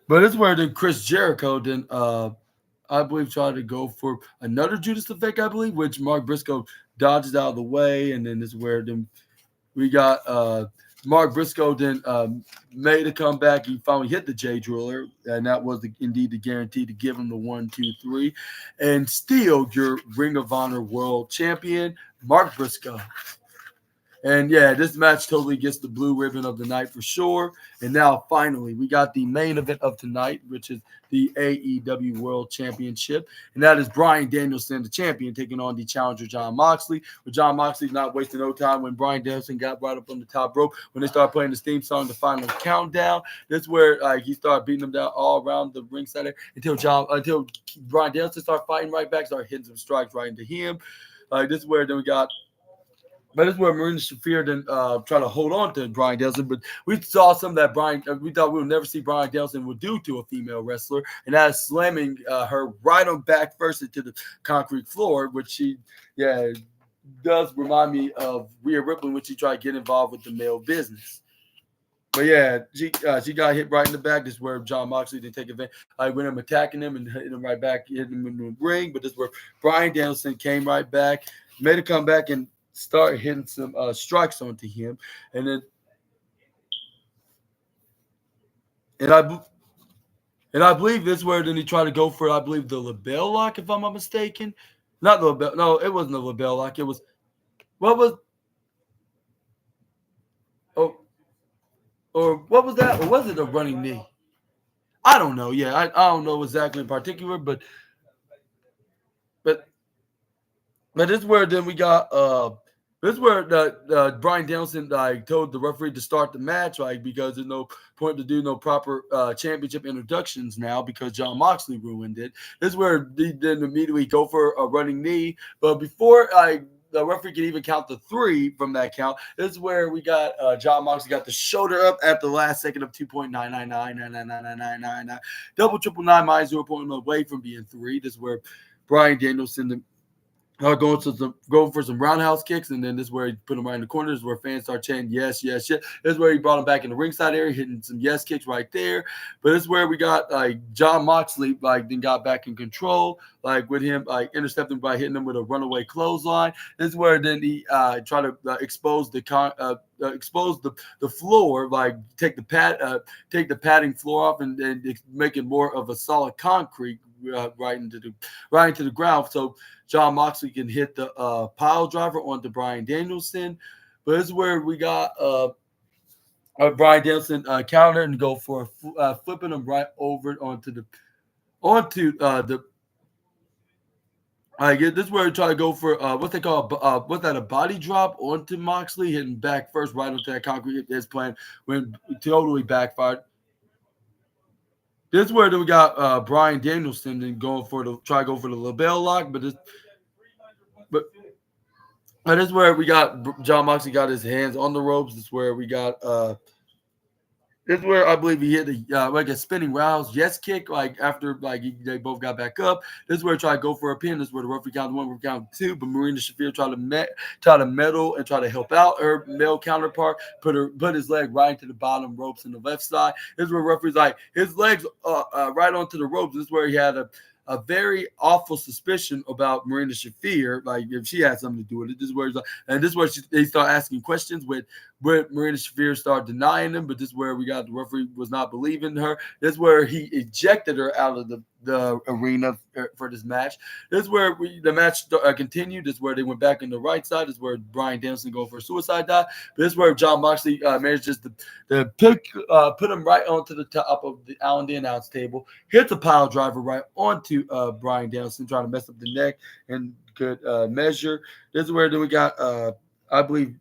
but it's where then Chris Jericho then I believe tried to go for another Judas effect, I believe, which Mark Briscoe dodges out of the way, and then this is where then we got Mark Briscoe then made a comeback. He finally hit the J Driller, and that was indeed the guarantee to give him the 1, 2, 3, and steal your Ring of Honor World Champion, Mark Briscoe. And yeah, this match totally gets the blue ribbon of the night for sure. And now finally, we got the main event of tonight, which is the AEW World Championship. And that is Bryan Danielson, the champion, taking on the challenger Jon Moxley. With Jon Moxley not wasting no time when Bryan Danielson got right up on the top rope. When they started playing the theme song, the final countdown, that's where he started beating them down all around the ringside there until Bryan Danielson started fighting right back, started hitting some strikes right into him. This is where then we got. But this is where Marina Shafir then try to hold on to Bryan Danielson. But we saw some that we thought we would never see Bryan Danielson would do to a female wrestler, and that is slamming her right on back first into the concrete floor, which she, does remind me of Rhea Ripley when she tried to get involved with the male business. But yeah, she got hit right in the back. This is where Jon Moxley didn't take advantage. I went him attacking him and hitting him right back, hitting him in the ring. But this is where Bryan Danielson came right back, made a comeback, and start hitting some strikes onto him, and then I believe this is where then he tried to go for I believe the label lock, if I'm not mistaken. Not the label. No, it wasn't the label lock. It was what was or what was that? Or was it a running knee? I don't know. Yeah, I don't know exactly in particular, but this is where then we got this is where Bryan Danielson told the referee to start the match, because there's no point to do no proper championship introductions now because Jon Moxley ruined it. This is where he then immediately go for a running knee, but before the referee can even count the 3 from that count, this is where we got Jon Moxley got the shoulder up at the last second of 2.99999999 double triple nine minus 0.1 away from being 3. This is where Bryan Danielson going for some roundhouse kicks, and then this is where he put him right in the corner. This is where fans start chanting, yes, yes, yes. This is where he brought him back in the ringside area, hitting some yes kicks right there. But this is where we got Jon Moxley then got back in control, with him intercepting by hitting him with a runaway clothesline. This is where then he tried to expose the floor, take the padding floor off and make it more of a solid concrete right into the ground. So Jon Moxley can hit the pile driver onto Bryan Danielson. But this is where we got Bryan Danielson counter and go for flipping him right over onto the this is where we try to go for what they call a body drop onto Moxley, hitting back first right onto that concrete. His plan when totally backfired. This is where we got Bryan Danielson then going for the label lock, but this is where we got Jon Moxley got his hands on the ropes. This is where we got this is where I believe he hit a spinning rouse yes kick after they both got back up. This is where he tried to go for a pin. This is where the referee counted 1, referee counted 2, but Marina Shafir tried to meddle and try to help out her male counterpart, put his leg right into the bottom ropes on the left side. This is where referee's his legs right onto the ropes. This is where he had a very awful suspicion about Marina Shafir, if she had something to do with it. This is where they start asking questions with Marina Shafir start denying them, but this is where we got the referee was not believing her. This is where he ejected her out of the arena for this match. This is where the match continued. This is where they went back in the right side. This is where Bryan Danielson going for a suicide dive. But this is where Jon Moxley managed just to put him right onto the top of the Allen announce table, hits a pile driver right onto Bryan Danielson, trying to mess up the neck and good measure. This is where then we got, I believe,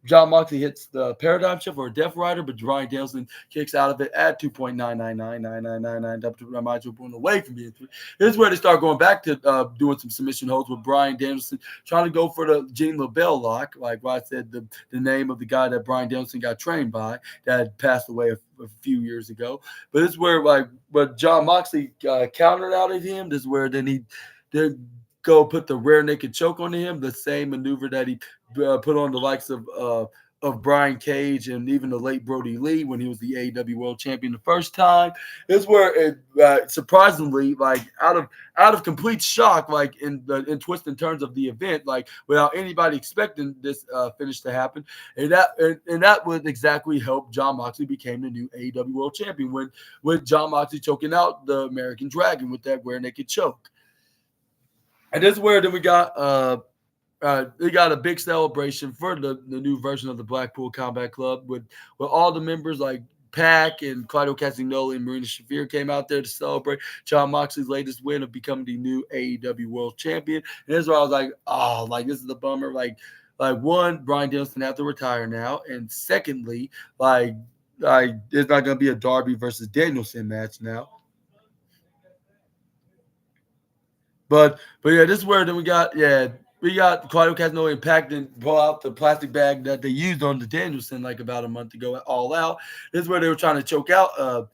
Jon Moxley hits the paradigm shift or a Death Rider, but Bryan Danielson kicks out of it at 2.9999999 up to remind you point away from being 3. This is where they start going back to doing some submission holds with Bryan Danielson trying to go for the Gene LaBelle lock, like I said, the name of the guy that Bryan Danielson got trained by that had passed away a few years ago. But this is where but Jon Moxley countered out of him. This is where then he did go put the rear naked choke on him, the same maneuver that he put on the likes of Brian Cage and even the late Brody Lee when he was the AEW World Champion the first time. This is where it surprisingly, like out of complete shock, like in twists and turns of the event, like without anybody expecting this finish to happen, and that would exactly help Jon Moxley became the new AEW World Champion with Jon Moxley choking out the American Dragon with that rear naked choke. And this is where then we got a big celebration for the new version of the Blackpool Combat Club with all the members like Pac and Claudio Castagnoli and Marina Shafir came out there to celebrate Jon Moxley's latest win of becoming the new AEW World Champion. And this is where I was like, oh, like this is a bummer. Like one, Bryan Danielson have to retire now, and secondly, like there's not going to be a Darby versus Danielson match now. But yeah, this is where then we got Claudio Castagnoli and Pac didn't pull out the plastic bag that they used on the Danielson like about a month ago at All Out. This is where they were trying to choke out.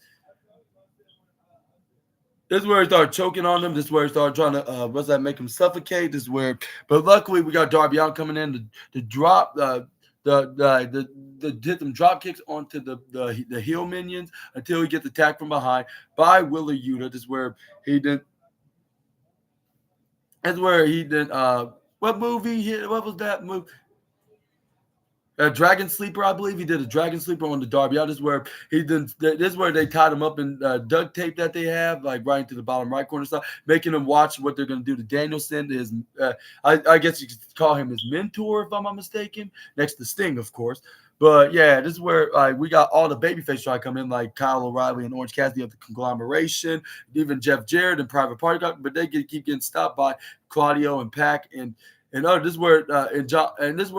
This is where he started choking on them. This is where he started trying to make him suffocate. This is where, but luckily we got Darby Allin coming in to drop the did some drop kicks onto the heel minions until he gets attacked from behind by Wheeler Yuta. This is where he did. That's where he did. What movie? What was that movie? Dragon Sleeper, I believe he did a Dragon Sleeper on the Darby. This is where he did. This is where they tied him up in duct tape that they have, like right into the bottom right corner stuff, making him watch what they're going to do to Danielson. His, I guess you could call him his mentor, if I'm not mistaken, next to Sting, of course. But yeah, this is where we got all the babyface try to come in, like Kyle O'Reilly and Orange Cassidy of the conglomeration, even Jeff Jarrett and Private Party, but they keep getting stopped by Claudio and Pac and this is where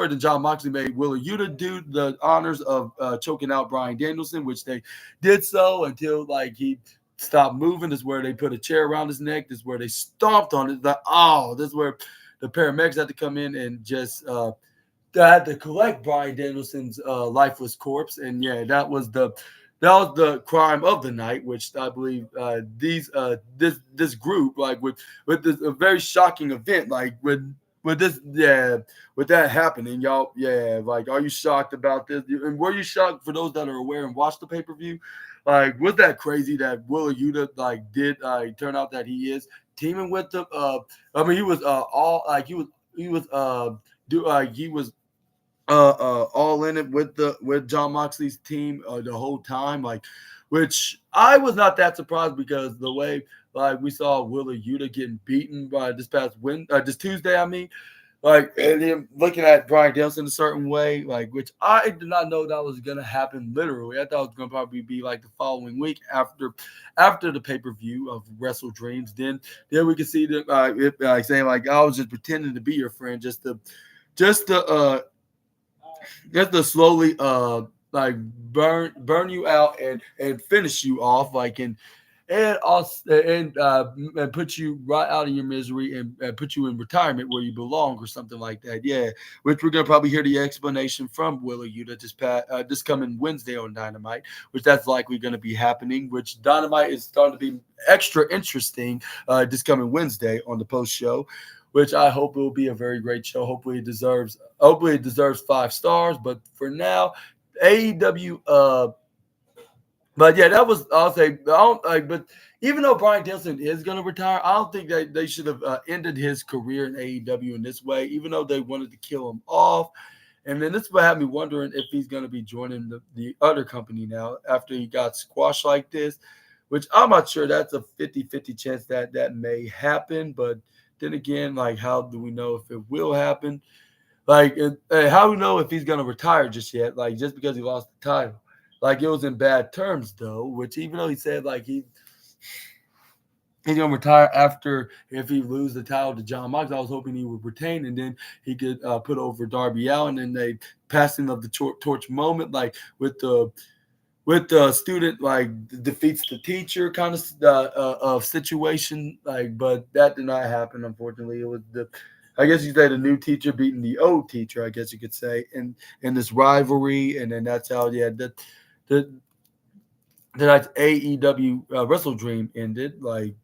Jon Moxley made Wheeler Yuta do the honors of choking out Bryan Danielson, which they did so until like he stopped moving. This is where they put a chair around his neck. This is where they stomped on it. This is where the paramedics had to come in and just had to collect Bryan Danielson's lifeless corpse. And yeah, that was the crime of the night, which I believe this group, like with this a very shocking event, like with that happening, y'all, like, are you shocked about this? And were you shocked, for those that are aware and watched the pay-per-view? Like, was that crazy that Wheeler Yuta did turn out that he is teaming with them? I mean, he was all in it with Jon Moxley's team the whole time, which I was not that surprised because the way we saw Wheeler Yuta getting beaten by this Tuesday, and him looking at Bryan Danielson a certain way, which I did not know that was gonna happen. Literally, I thought it was gonna probably be like the following week after the pay-per-view of Wrestle Dreams. Then we could see that saying I was just pretending to be your friend, just to slowly burn you out and finish you off, and put you right out of your misery and put you in retirement where you belong or something like that. Yeah, which we're gonna probably hear the explanation from Wheeler Yuta this coming Wednesday on Dynamite, which that's likely going to be happening. Which Dynamite is starting to be extra interesting this coming Wednesday on the post show, which I hope it will be a very great show. Hopefully it deserves 5 stars. But for now, AEW. But yeah, that was, I'll say. But even though Bryan Danielson is going to retire, I don't think that they should have ended his career in AEW in this way. Even though they wanted to kill him off, and then this would have me wondering if he's going to be joining the other company now after he got squashed like this. which I'm not sure. That's a 50-50 chance that that may happen. But then again, like, how do we know if it will happen? Like, how do we know if he's going to retire just yet? Like, just because he lost the title. Like, it was in bad terms, though, which even though he said, like, he's gonna retire after if he lose the title to John Mox. I was hoping he would retain, and then he could put over Darby Allin, and they passing of the torch moment, like with the student like defeats the teacher kind of situation, like. But that did not happen, unfortunately. It was the, I guess you say, the new teacher beating the old teacher, I guess you could say, in this rivalry, and then that's how the tonight's AEW Wrestle Dream ended. Like,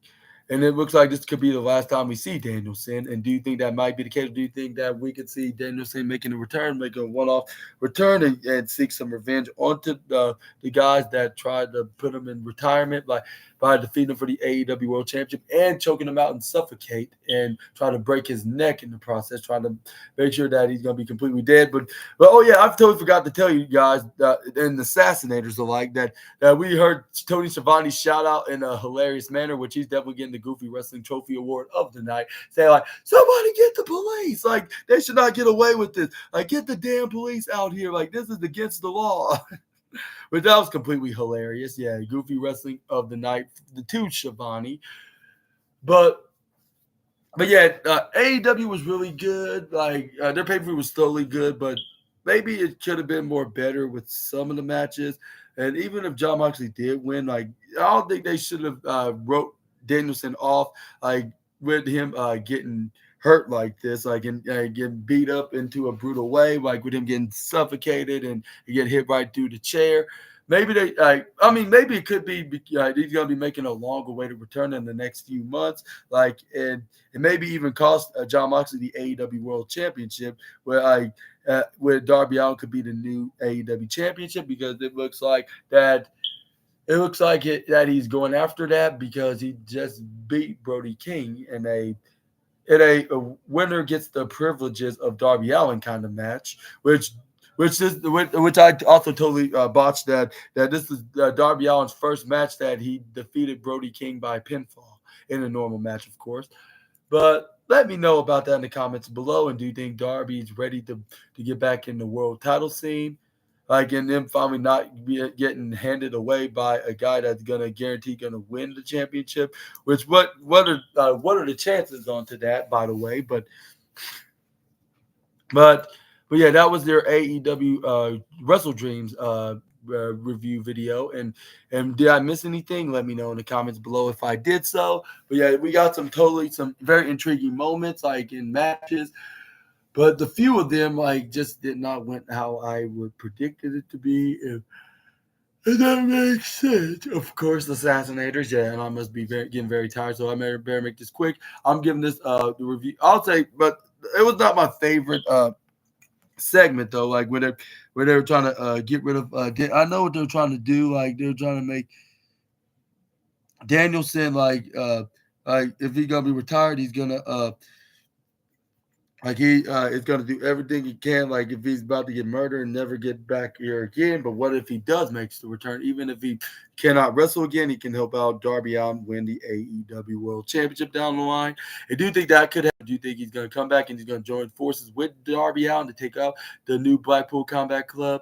and it looks like this could be the last time we see Danielson. And do you think that might be the case? Do you think that we could see Danielson making a return, make a one-off return, and seek some revenge onto the guys that tried to put him in retirement, like by defeating him for the AEW World Championship and choking him out and suffocate and trying to break his neck in the process, trying to make sure that he's going to be completely dead? But oh yeah, I've totally forgot to tell you guys and the Assassinators alike that we heard Tony Schiavone shout out in a hilarious manner, which he's definitely getting the Goofy Wrestling Trophy Award of the night, saying like, somebody get the police. Like, they should not get away with this. Like, get the damn police out here. Like, this is against the law. But that was completely hilarious. Yeah, Goofy Wrestling of the night, the two Schiavone. But yeah, AEW was really good. Like, their pay-per-view was totally good, but maybe it could have been more better with some of the matches. And even if John Moxley did win, like, I don't think they should have wrote Danielson off, like, with him getting hurt like this, like, and getting beat up into a brutal way, like with him getting suffocated and get hit right through the chair. Maybe they, I mean, maybe it could be he's going to be making a longer way to return in the next few months, like, and maybe even cost John Moxley the AEW World Championship, where Darby Allin could be the new AEW Championship, because it looks like that. It looks like that he's going after that because he just beat Brody King in a winner gets the privileges of Darby Allin kind of match, which I also totally botched that this is Darby Allin's first match that he defeated Brody King by pinfall in a normal match, of course. But let me know about that in the comments below. And do you think Darby's ready to get back in the world title scene? Like, and then finally not getting handed away by a guy that's gonna guarantee gonna win the championship. Which what are the chances onto that, by the way? But yeah, that was their AEW Wrestle Dreams review video. And did I miss anything? Let me know in the comments below if I did so. But yeah, we got some very intriguing moments, like in matches. But the few of them, like, just did not went how I would predicted it to be. If that makes sense. Of course, the Assassinators, yeah, and I must be getting very tired, so I better make this quick. I'm giving this the review. I'll say, but it was not my favorite segment though. Like, where they were trying to get rid of. I know what they're trying to do. Like, they're trying to make Danielson like if he's gonna be retired, he's gonna like he is going to do everything he can. Like, if he's about to get murdered and never get back here again. But what if he does make the return? Even if he cannot wrestle again, he can help out Darby Allin win the AEW World Championship down the line. I do think that could happen. Do you think he's going to come back and he's going to join forces with Darby Allin to take out the new Blackpool Combat Club?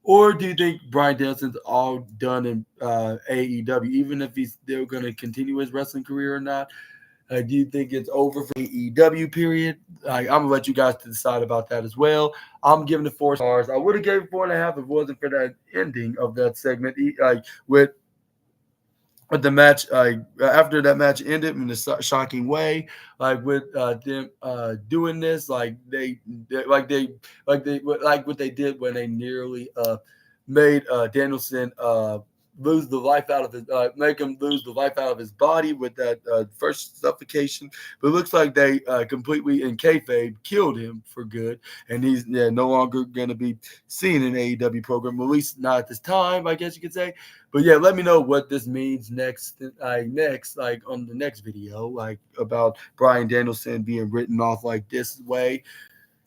Or do you think Bryan Danielson's all done in AEW, even if he's still going to continue his wrestling career or not? Do you think it's over for the AEW period? I'm gonna let you guys decide about that as well. I'm giving it 4 stars. I would have gave it 4.5 if it wasn't for that ending of that segment. With the match, after that match ended in a shocking way, like with them doing this, like what they did when they nearly made Danielson lose the life out of his make him lose the life out of his body with that first suffocation. But it looks like they completely in kayfabe killed him for good, and he's no longer going to be seen in AEW program, at least not at this time, I guess you could say. But yeah, let me know what this means next like on the next video, like about Bryan Danielson being written off like this way.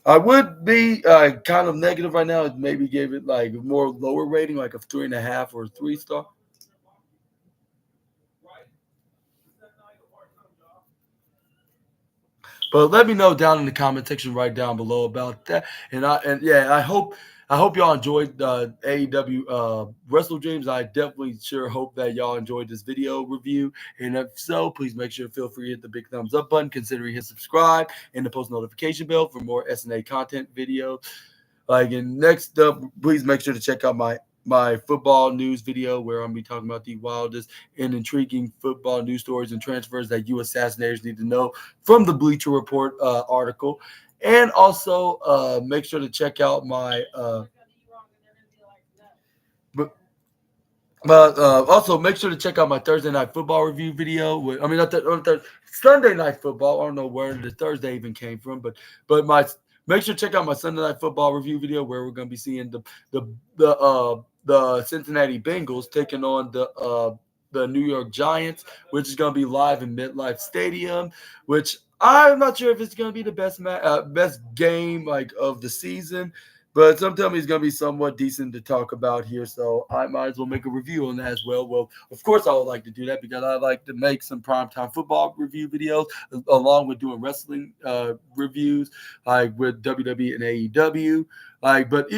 I would be kind of negative right now. Maybe gave it like a more lower rating, like a 3.5 or 3 star. But let me know down in the comment section right down below about that. And I hope y'all enjoyed the AEW Wrestle Dreams. I definitely sure hope that y'all enjoyed this video review. And if so, please make sure to feel free to hit the big thumbs up button, considering hit subscribe and the post notification bell for more SNA content videos. And next up, please make sure to check out my football news video where I'm gonna be talking about the wildest and intriguing football news stories and transfers that you assassinators need to know from the Bleacher Report article. And also make sure to check out my but also make sure to check out my Thursday night football review video. Not Sunday night football. I don't know where the Thursday even came from, but my make sure to check out my Sunday night football review video where we're going to be seeing the Cincinnati Bengals taking on the New York Giants, which is going to be live in MetLife Stadium. Which I'm not sure if it's going to be the best game of the season. But some tell me it's going to be somewhat decent to talk about here, so I might as well make a review on that as well. Well, of course I would like to do that because I like to make some primetime football review videos along with doing wrestling reviews like with WWE and AEW. But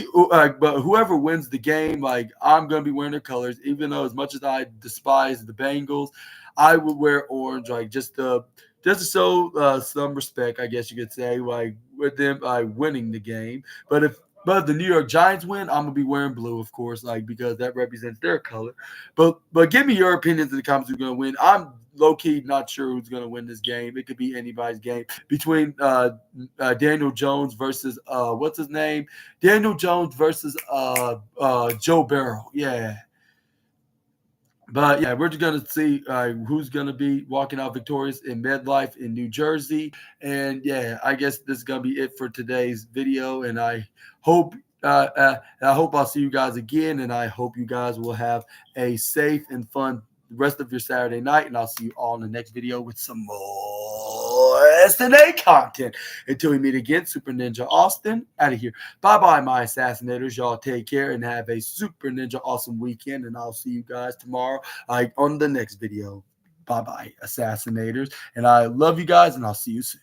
whoever wins the game, I'm going to be wearing their colors, even though as much as I despise the Bengals, I would wear orange, just to show some respect, I guess you could say, with them winning the game. But if the New York Giants win, I'm gonna be wearing blue, of course, because that represents their color. But give me your opinions in the comments who's gonna win. I'm low key not sure who's gonna win this game. It could be anybody's game between Daniel Jones versus what's his name? Daniel Jones versus Joe Burrow. Yeah. But yeah, we're just gonna see who's gonna be walking out victorious in MetLife in New Jersey. And yeah, I guess this is gonna be it for today's video. And I hope I'll see you guys again. And I hope you guys will have a safe and fun rest of your Saturday night. And I'll see you all in the next video with some more SNA content. Until we meet again, Super Ninja Austin out of here. Bye-bye, my assassinators. Y'all take care and have a super ninja awesome weekend. And I'll see you guys tomorrow on the next video. Bye-bye, assassinators. And I love you guys, and I'll see you soon.